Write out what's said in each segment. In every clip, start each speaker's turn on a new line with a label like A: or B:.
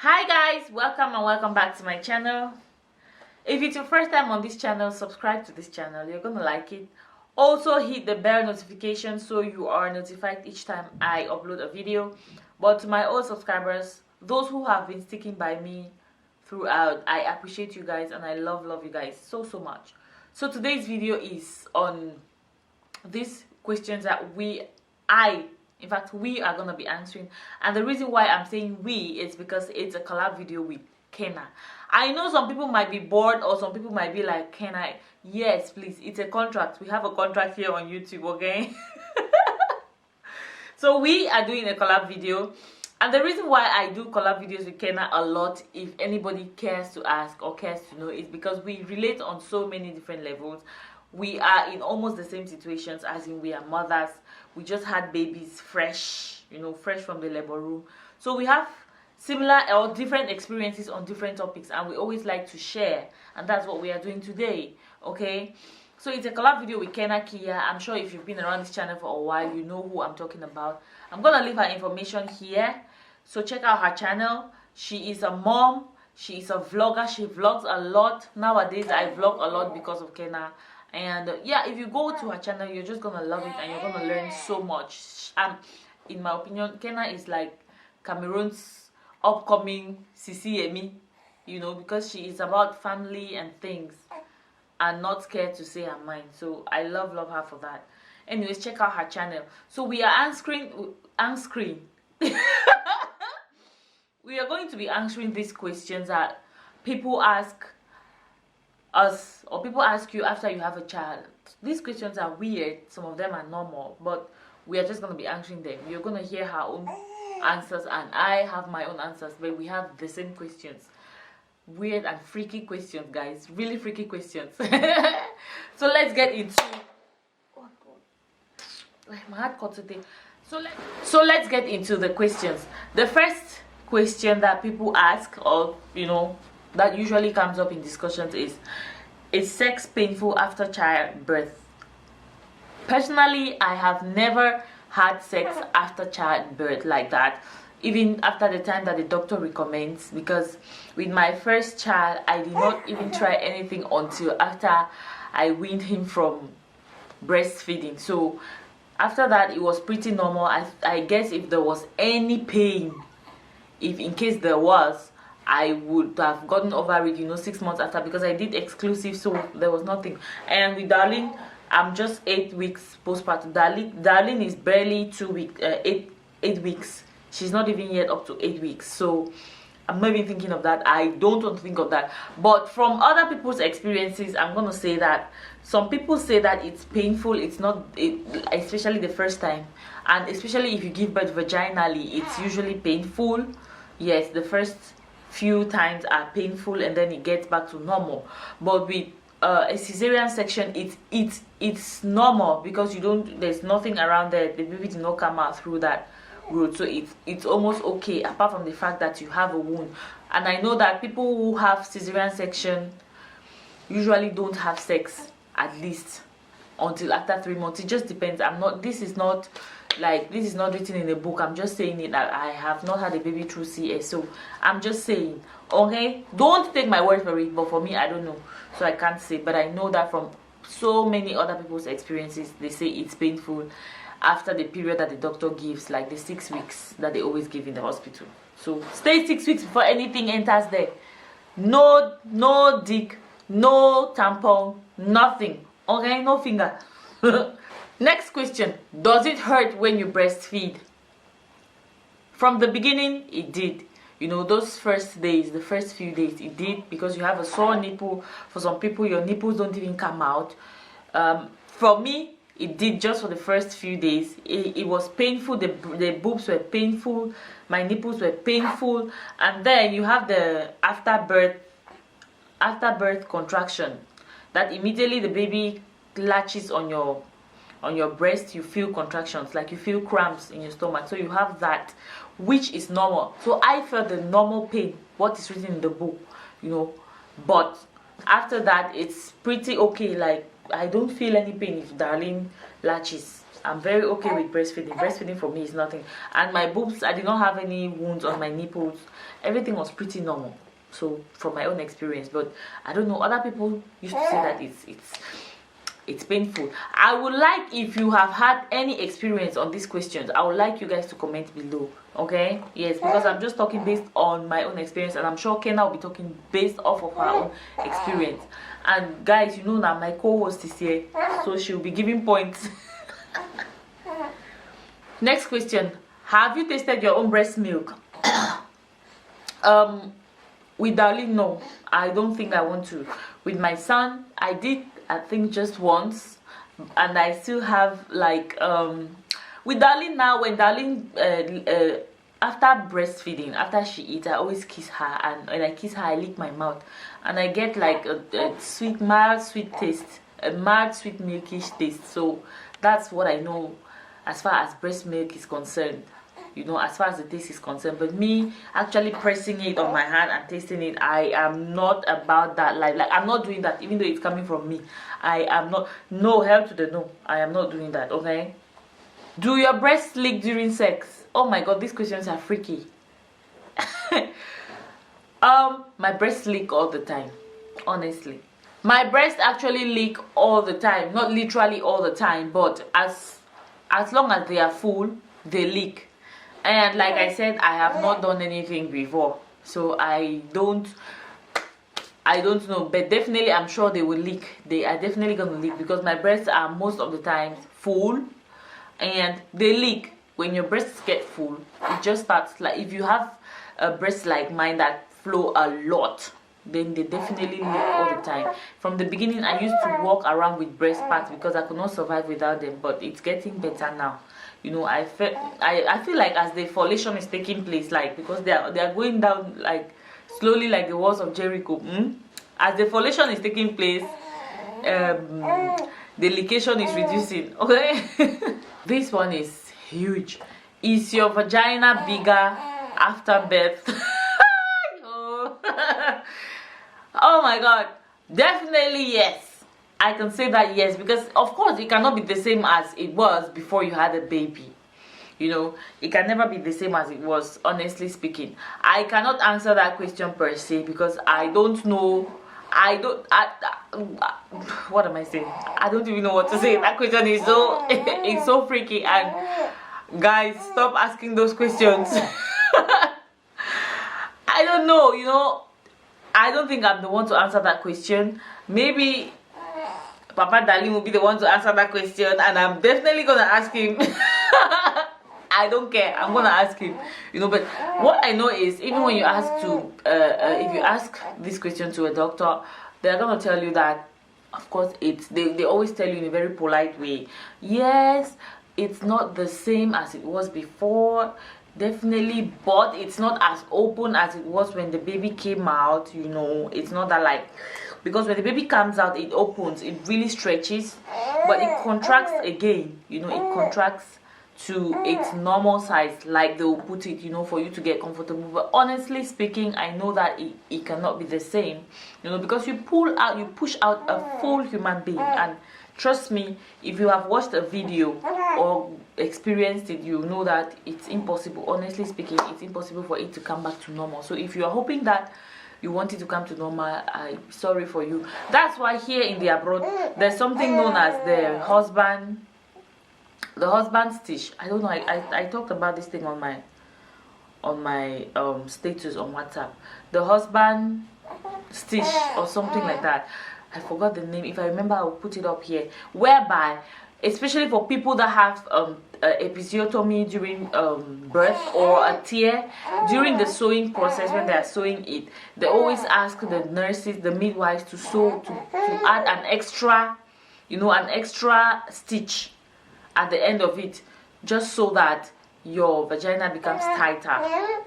A: Hi guys, welcome and welcome back to my channel. If it's your first time on this channel, subscribe to this channel. You're gonna like it. Also hit the bell notification so you are notified each time I upload a video. But to my old subscribers, those who have been sticking by me throughout, I appreciate you guys and I love you guys so much. So today's video is on these questions that we are gonna be answering, and the reason why I'm saying we is because it's a collab video with Kenna. I know some people might be bored or some people might be like, Kenna, yes please, it's a contract. We have a contract here on YouTube, okay? So we are doing a collab video, and the reason why I do collab videos with Kenna a lot, if anybody cares to ask or cares to know, is because we relate on so many different levels. We are in almost the same situations, as in we are mothers. We just had babies fresh, fresh from the labor room. So we have similar or different experiences on different topics, and we always like to share, and that's what we are doing today, okay? So it's a collab video with Kenna Kia. I'm sure if you've been around this channel for a while, you know who I'm talking about. I'm gonna leave her information here, so check out her channel. She is a mom, she is a vlogger, she vlogs a lot. Nowadays I vlog a lot because of Kenna. And yeah, if you go to her channel, you're just gonna love it and you're gonna learn so much. In my opinion, Kenna is like Cameroon's upcoming Sisi Emi, because she is about family and things and not scared to say her mind. So I love her for that. Anyways, check out her channel. So we are answering we are going to be answering these questions that people ask us, or people ask you after you have a child. These questions are weird, some of them are normal, but we are just going to be answering them. You're going to hear her own answers and I have my own answers, but we have the same questions. Weird and freaky questions, guys, really freaky questions. So let's get into, oh god, my heart cut today. So let's get into the questions. The first question that people ask, or that usually comes up in discussions, is sex painful after childbirth? Personally, I have never had sex after childbirth like that, even after the time that the doctor recommends, because with my first child I did not even try anything until after I weaned him from breastfeeding. So after that it was pretty normal. I guess if there was any pain, if in case there was, I would have gotten over it 6 months after, because I did exclusive, so there was nothing. And with Darling, I'm just 8 weeks postpartum. Darling is barely 2 weeks, 8 weeks. She's not even yet up to 8 weeks, so I'm not even thinking of that. I don't want to think of that. But from other people's experiences, I'm gonna say that some people say that it's painful. It's not, especially the first time, and especially if you give birth vaginally, it's usually painful. Yes, the first few times are painful and then it gets back to normal. But with a cesarean section, it's normal, because there's nothing around there. The baby did not come out through that route, so it's almost okay, apart from the fact that you have a wound. And I know that people who have cesarean section usually don't have sex at least until after 3 months. It just depends. This is not written in a book. I'm just saying it, that I have not had a baby through CS, so I'm just saying, okay? Don't take my word for it, but for me, I don't know, so I can't say. But I know that from so many other people's experiences, they say it's painful after the period that the doctor gives, like the 6 weeks that they always give in the hospital. So stay 6 weeks before anything enters there. No dick, no tampon, nothing, okay? No finger. Next question, does it hurt when you breastfeed? From the beginning, it did. Those first days, the first few days, it did, because you have a sore nipple. For some people, your nipples don't even come out. For me, it did just for the first few days. It was painful. The boobs were painful. My nipples were painful. And then you have the after birth contraction, that immediately the baby latches on your breast. You feel contractions, like you feel cramps in your stomach. So you have that, which is normal. So I felt the normal pain, what is written in the book, but after that it's pretty okay. Like I don't feel any pain if Darling latches. I'm very okay with breastfeeding. Breastfeeding for me is nothing. And my boobs, I did not have any wounds on my nipples. Everything was pretty normal. So from my own experience, but I don't know, other people used to say that it's painful. I would like, if you have had any experience on these questions, I would like you guys to comment below. Okay, yes, because I'm just talking based on my own experience, and I'm sure Kenna will be talking based off of her own experience. And guys, you know now my co-host is here, so she'll be giving points. Next question: have you tasted your own breast milk? With Darlene, no, I don't think I want to. With my son, I did, I think, just once, and I still have like with Darlene now. When Darlene after breastfeeding, after she eats, I always kiss her, and when I kiss her, I lick my mouth, and I get like a sweet, mild sweet taste, a mild sweet milkish taste. So that's what I know as far as breast milk is concerned, you know, as far as the taste is concerned. But me actually pressing it on my hand and tasting it, I am not about that. Like I'm not doing that, even though it's coming from me. I am not. No, hell to the no, I am not doing that. Okay. Do your breasts leak during sex? Oh my god, these questions are freaky. My breasts leak all the time, honestly. My breasts actually leak all the time, not literally all the time, but as long as they are full, they leak. And like I said, I have not done anything before, so I don't know, but definitely I'm sure they will leak. They are definitely gonna leak, because my breasts are most of the time full, and they leak. When your breasts get full, it just starts, like if you have a breast like mine that flow a lot, then they definitely leak all the time. From the beginning, I used to walk around with breast pads because I could not survive without them, but it's getting better now. You know, I feel like as the foliation is taking place, like because they are going down like slowly, like the walls of Jericho. As the foliation is taking place, the leakation is reducing. Okay. This one is huge. Is your vagina bigger after birth? Oh my god, definitely yes. I can say that yes, because of course it cannot be the same as it was before you had a baby. You know, it can never be the same as it was, honestly speaking. I cannot answer that question per se, because I don't know. What am I saying? I don't even know what to say. That question is so it's so freaky, and guys, stop asking those questions. I don't know, you know. I don't think I'm the one to answer that question. Maybe Papa Darlene will be the one to answer that question, and I'm definitely gonna ask him. I don't care, I'm gonna ask him, you know. But what I know is, even when you ask to if you ask this question to a doctor, they're gonna tell you that, of course, they always tell you in a very polite way, yes, it's not the same as it was before, definitely, but it's not as open as it was when the baby came out. You know, it's not that, like, because when the baby comes out, it opens, it really stretches, but it contracts again. You know, it contracts to its normal size, like they will put it, you know, for you to get comfortable. But honestly speaking, I know that it cannot be the same, you know, because you push out a full human being. And trust me, if you have watched a video or experienced it, you know that it's impossible. Honestly speaking, it's impossible for it to come back to normal. So if you are hoping that you want it to come to normal, I'm sorry for you. That's why here in the abroad, there's something known as the husband stitch. I don't know, I talked about this thing on my status on WhatsApp. The husband stitch or something like that. I forgot the name. If I remember, I'll put it up here. Whereby, especially for people that have episiotomy during birth, or a tear during the sewing process, when they are sewing it, they always ask the nurses, the midwives, to sew, to add an extra, you know, an extra stitch at the end of it, just so that your vagina becomes tighter,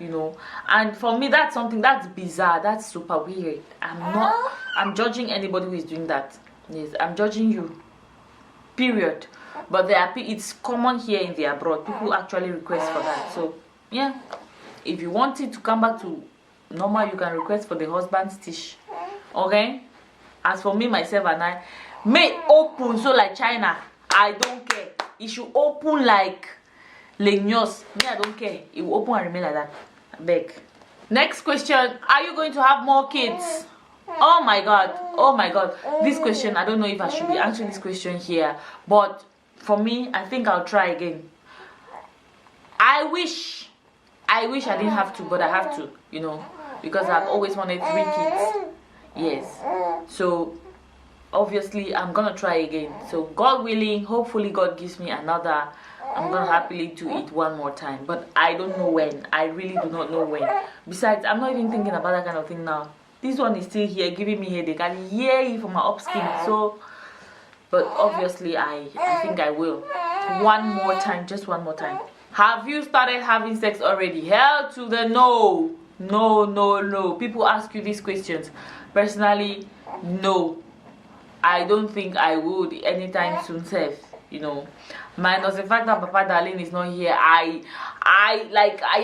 A: you know. And for me, that's something that's bizarre, that's super weird. I'm judging anybody who is doing that. Yes, I'm judging you, period. But it's common here in the abroad. People actually request for that. So yeah, if you want it to come back to normal, you can request for the husband stitch. Okay. As for me, myself, and I may open, so like China, I don't care. it should open like leños. Me, I don't care. It will open and remain like that. I beg. Next question, are you going to have more kids? Oh my god, oh my god. This question, I don't know if I should be answering this question here, but for me, I think I'll try again. I wish I didn't have to, but I have to, you know, because I've always wanted 3 kids. Yes. So obviously I'm gonna try again. So God willing, hopefully God gives me another. I'm gonna happily do it one more time, but I don't know when. I really do not know when. Besides, I'm not even thinking about that kind of thing now. This one is still here giving me headache, and yay for my upskin. So, but obviously I think I will. One more time, just one more time. Have you started having sex already? Hell to the no. No, no, no. People ask you these questions. Personally, no. I don't think I would anytime soon, Seth. You know, minus the fact that Papa Darling is not here. I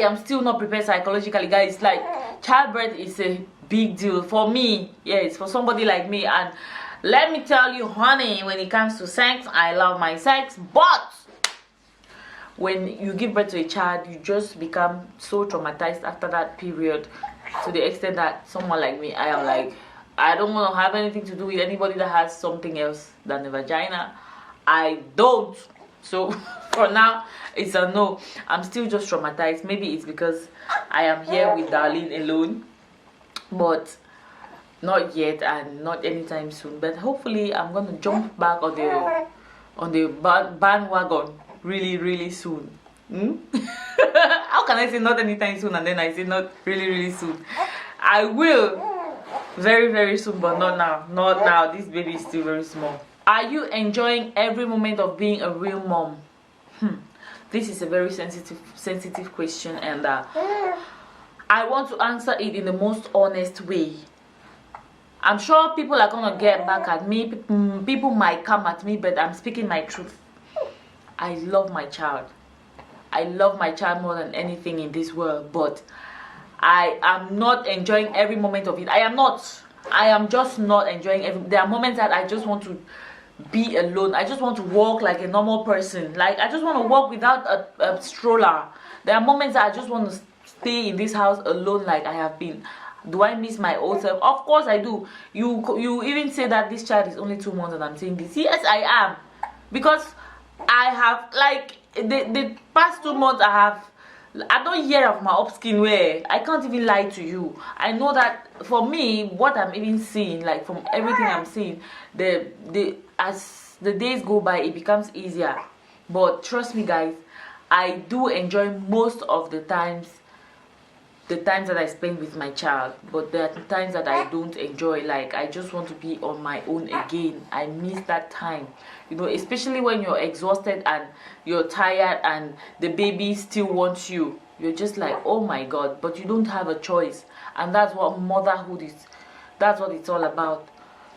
A: am still not prepared psychologically, guys. Like, childbirth is a big deal for me. Yes, for somebody like me. And let me tell you, honey, when it comes to sex, I love my sex, but when you give birth to a child, you just become so traumatized after that period, to the extent that someone like me, I am like, I don't want to have anything to do with anybody that has something else than the vagina. I don't. So for now, it's a no. I'm still just traumatized. Maybe it's because I am here with Darlene alone, but not yet, and not anytime soon. But hopefully I'm gonna jump back on the bandwagon really soon. How can I say not anytime soon and then I say not really soon? I will very soon, but not now. Not now. This baby is still very small. Are you enjoying every moment of being a real mom? This is a very sensitive question, and I want to answer it in the most honest way. I'm sure people are gonna get back at me. People might come at me, but I'm speaking my truth. I love my child. I love my child more than anything in this world, but I am not enjoying every moment of it. I am not. I am just not enjoying there are moments that I just want to be alone. I just want to walk like a normal person. Like, I just want to walk without a stroller. There are moments that I just want to stay in this house alone, like I have been. Do I miss my old self? Of course I do. You even say that this child is only 2 months and I'm saying this. Yes, I am. Because I have, like, the past 2 months I don't hear of my upskin where I can't even lie to you. I know that for me, what I'm even seeing, like from everything I'm seeing, as the days go by, it becomes easier. But trust me, guys, I do enjoy most of the times that I spend with my child, but there are times that I don't enjoy. Like, I just want to be on my own again. I miss that time, you know, especially when you're exhausted and you're tired and the baby still wants you. You're just like, oh my god, but you don't have a choice. And that's what motherhood is. That's what it's all about.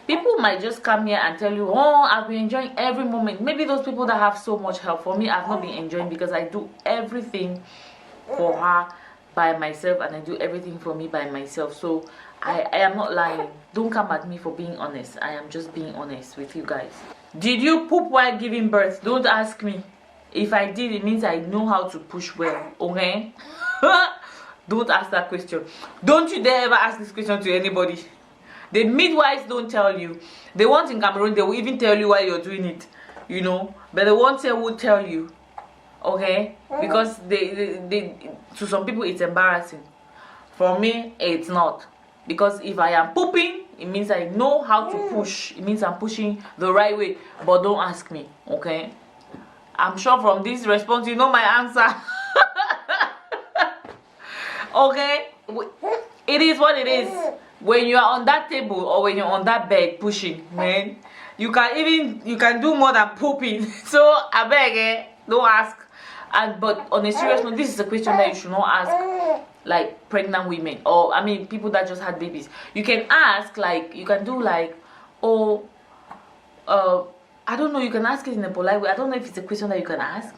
A: People might just come here and tell you, oh, I've been enjoying every moment. Maybe those people that have so much help. For me, I've not been enjoying because I do everything for her by myself, and I do everything for me by myself. So I am not lying. Don't come at me for being honest. I am just being honest with you guys. Did you poop while giving birth? Don't ask me. If I did, it means I know how to push well, okay? Don't ask that question. Don't you dare ever ask this question to anybody. The midwives don't tell you. The ones in Cameroon, they will even tell you while you're doing it, you know, but the ones here will tell you, okay? Because they to some people it's embarrassing. For me, it's not. Because if I am pooping, it means I know how to push. It means I'm pushing the right way. But don't ask me, okay? I'm sure from this response you know my answer. Okay? It is what it is. When you are on that table or when you're on that bed pushing, man, you can do more than pooping. So I beg, don't ask. But on a serious note, this is a question that you should not ask like pregnant women, or I mean people that just had babies. You can ask, like, you can do like, oh, I don't know, you can ask it in a polite way. I don't know if it's a question that you can ask.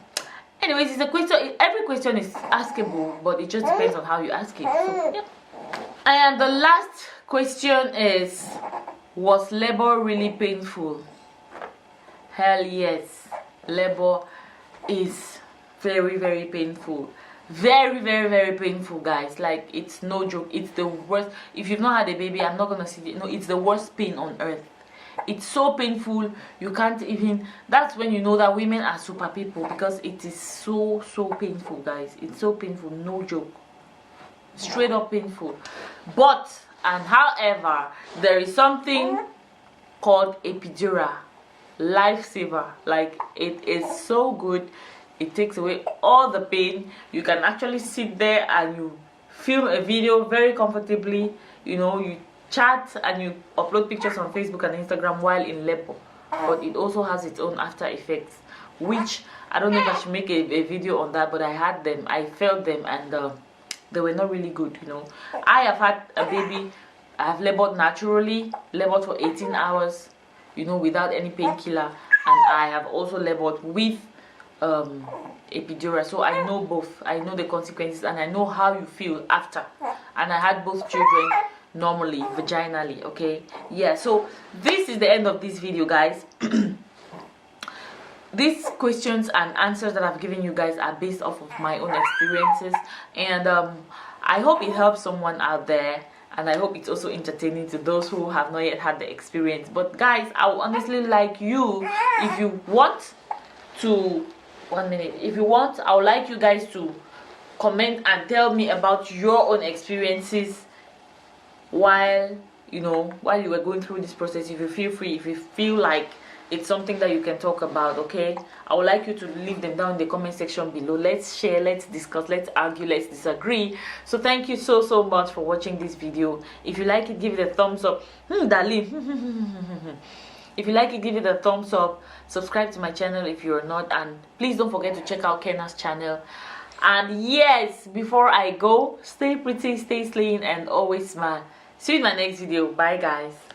A: Anyways, it's a question. Every question is askable, but it just depends on how you ask it. So, yeah. And the last question is, was labor really painful? Hell yes, labor is very, very painful. Very, very, very painful, guys. Like, it's no joke. It's the worst. If you've not had a baby, I'm not gonna see it. No, it's the worst pain on earth. It's so painful, you can't even. That's when you know that women are super people, because it is so painful, guys. It's so painful, no joke. Straight up painful. But and however, there is something called epidural, lifesaver. Like, it is so good. It takes away all the pain. You can actually sit there and you film a video very comfortably. You know, you chat and you upload pictures on Facebook and Instagram while in labor. But it also has its own after effects, which I don't know if I should make a video on that, but I had them, I felt them, and they were not really good, you know. I have had a baby, I have labored naturally, labored for 18 hours, you know, without any painkiller, and I have also labored with epidural. So I know both. I know the consequences, and I know how you feel after. And I had both children normally, vaginally. Okay, yeah. So this is the end of this video, guys. These questions and answers that I've given you guys are based off of my own experiences, and I hope it helps someone out there, and I hope it's also entertaining to those who have not yet had the experience. But guys, I would honestly like you, if you want to, 1 minute, if you want, I would like you guys to comment and tell me about your own experiences while, you know, while you were going through this process. If you feel free, if you feel like it's something that you can talk about, okay, I would like you to leave them down in the comment section below. Let's share, let's discuss, let's argue, let's disagree. So thank you so much for watching this video. If you like it, give it a thumbs up. Darling. If you like it, give it a thumbs up. Subscribe to my channel if you're not, and please don't forget to check out Kenna's channel. And yes, before I go, stay pretty, stay slaying, and always smile. See you in my next video. Bye, guys.